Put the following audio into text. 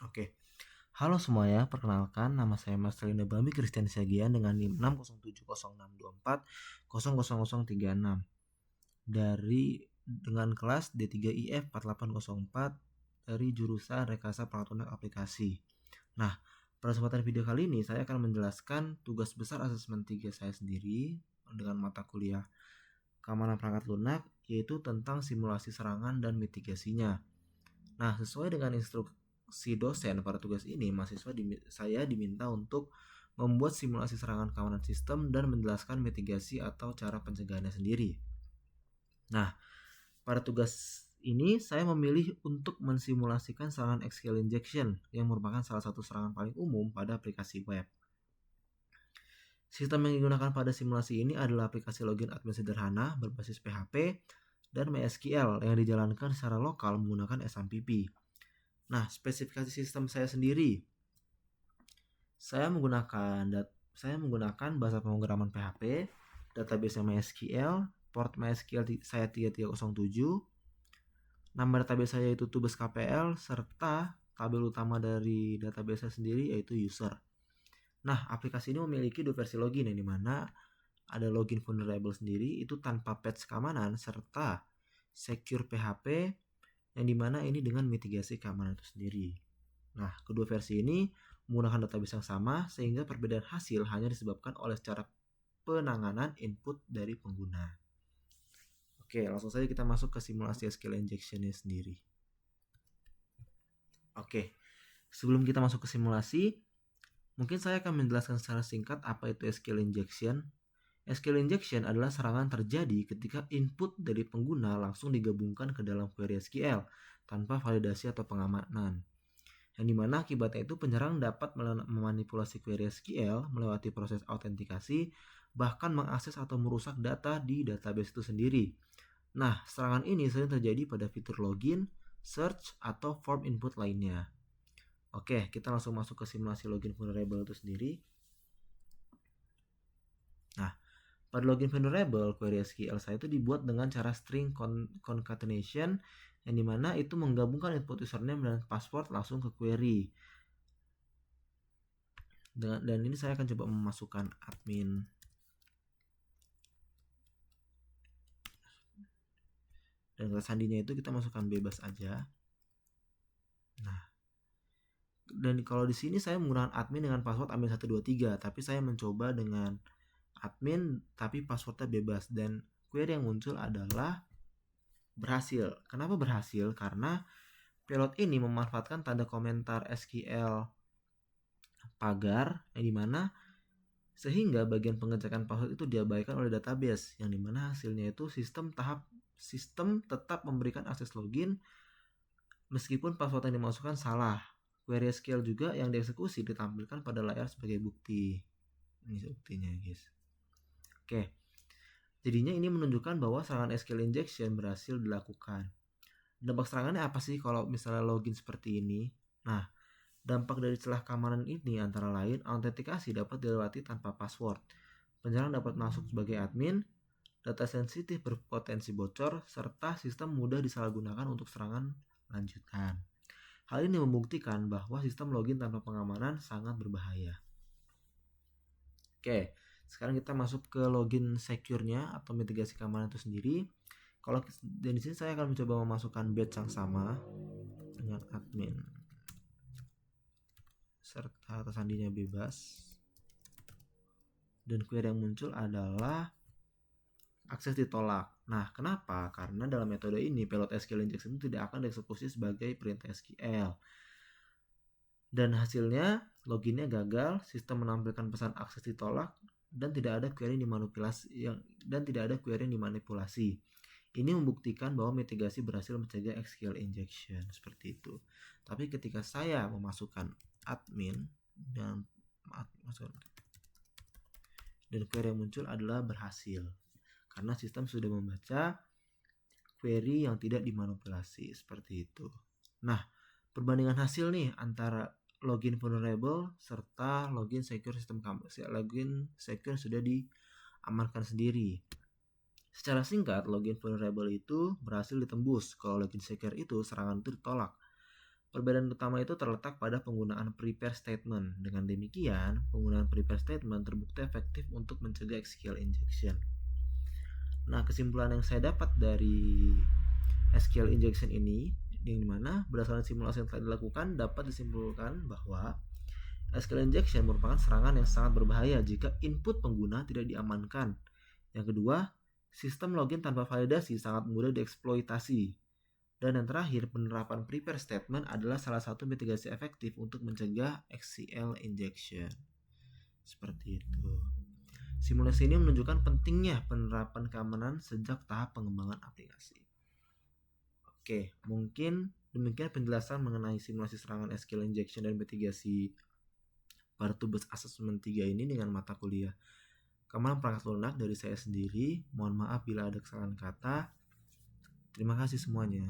Oke. Halo semuanya, perkenalkan nama saya Mas Rino Bami Christian Siagian dengan NIM 6070624000036 dengan kelas D3IF 4804 dari jurusan Rekayasa Perangkat Aplikasi. Nah, pada kesempatan video kali ini saya akan menjelaskan tugas besar asesmen 3 saya sendiri dengan mata kuliah Keamanan Perangkat Lunak, yaitu tentang simulasi serangan dan mitigasinya. Nah, sesuai dengan instruksi dosen pada tugas ini, saya diminta untuk membuat simulasi serangan keamanan sistem dan menjelaskan mitigasi atau cara pencegahannya sendiri. Nah, pada tugas ini saya memilih untuk mensimulasikan serangan SQL injection yang merupakan salah satu serangan paling umum pada aplikasi web. Sistem yang digunakan pada simulasi ini adalah aplikasi login admin sederhana berbasis PHP dan MySQL yang dijalankan secara lokal menggunakan SMPP. Nah, spesifikasi sistem saya sendiri. Saya menggunakan bahasa pemrograman PHP, database MySQL, port MySQL saya 3307, nama database saya itu tubes KPL, serta tabel utama dari database saya sendiri yaitu user. Nah, aplikasi ini memiliki dua versi login yang dimana ada login vulnerable sendiri itu tanpa patch keamanan serta secure PHP yang dimana ini dengan mitigasi keamanan itu sendiri. Nah, kedua versi ini menggunakan database yang sama sehingga perbedaan hasil hanya disebabkan oleh cara penanganan input dari pengguna. Oke, langsung saja kita masuk ke simulasi SQL injection-nya sendiri. Oke, sebelum kita masuk ke simulasi, mungkin saya akan menjelaskan secara singkat apa itu SQL injection. SQL injection adalah serangan terjadi ketika input dari pengguna langsung digabungkan ke dalam query SQL tanpa validasi atau pengamanan. Yang dimana akibatnya itu penyerang dapat memanipulasi query SQL melewati proses autentikasi, bahkan mengakses atau merusak data di database itu sendiri. Nah, serangan ini sering terjadi pada fitur login, search, atau form input lainnya. Oke, kita langsung masuk ke simulasi login vulnerable itu sendiri. Nah, pada login vulnerable, query SQL saya itu dibuat dengan cara string concatenation yang dimana itu menggabungkan input username dan password langsung ke query. Dan ini saya akan coba memasukkan admin. Dan kata sandinya itu kita masukkan bebas aja. Nah, dan kalau di sini saya menggunakan admin dengan password admin 123, tapi saya mencoba dengan admin tapi passwordnya bebas dan query yang muncul adalah berhasil. Kenapa berhasil? Karena payload ini memanfaatkan tanda komentar SQL pagar yang dimana sehingga bagian pengecekan password itu diabaikan oleh database yang dimana hasilnya itu sistem tetap memberikan akses login meskipun password yang dimasukkan salah. Query SQL juga yang dieksekusi ditampilkan pada layar sebagai bukti. Ini buktinya, guys. Oke. Jadinya ini menunjukkan bahwa serangan SQL injection berhasil dilakukan. Dampak serangannya apa sih kalau misalnya login seperti ini? Nah, dampak dari celah keamanan ini antara lain autentikasi dapat dilewati tanpa password. Penyerang dapat masuk sebagai admin, data sensitif berpotensi bocor, serta sistem mudah disalahgunakan untuk serangan lanjutan. Hal ini membuktikan bahwa sistem login tanpa pengamanan sangat berbahaya. Oke, sekarang kita masuk ke login secure-nya atau mitigasi keamanan itu sendiri. Kalau dan di sini saya akan mencoba memasukkan batch yang sama dengan admin serta kata sandinya bebas. Dan query yang muncul adalah akses ditolak. Nah, kenapa? Karena dalam metode ini payload SQL injection itu tidak akan dieksekusi sebagai perintah SQL. Dan hasilnya loginnya gagal, sistem menampilkan pesan akses ditolak dan tidak ada query yang dimanipulasi. Ini membuktikan bahwa mitigasi berhasil mencegah SQL injection seperti itu. Tapi ketika saya memasukkan admin dan query yang muncul adalah berhasil karena sistem sudah membaca query yang tidak dimanipulasi seperti itu. Nah, perbandingan hasil nih antara login vulnerable serta login secure login secure sudah diamankan sendiri. Secara singkat, login vulnerable itu berhasil ditembus. Kalau login secure itu serangan itu ditolak. Perbedaan utama itu terletak pada penggunaan prepare statement. Dengan demikian, penggunaan prepare statement terbukti efektif untuk mencegah SQL injection. Nah, kesimpulan yang saya dapat dari SQL injection ini, yang dimana berdasarkan simulasi yang telah dilakukan, dapat disimpulkan bahwa SQL injection merupakan serangan yang sangat berbahaya jika input pengguna tidak diamankan. Yang kedua, sistem login tanpa validasi sangat mudah dieksploitasi. Dan yang terakhir, penerapan prepare statement adalah salah satu mitigasi efektif untuk mencegah SQL injection. Seperti itu. Simulasi ini menunjukkan pentingnya penerapan keamanan sejak tahap pengembangan aplikasi. Oke, mungkin demikian penjelasan mengenai simulasi serangan SQL injection dan mitigasi pada tugas asesmen 3 ini dengan mata kuliah keamanan perangkat lunak dari saya sendiri. Mohon maaf bila ada kesalahan kata. Terima kasih semuanya.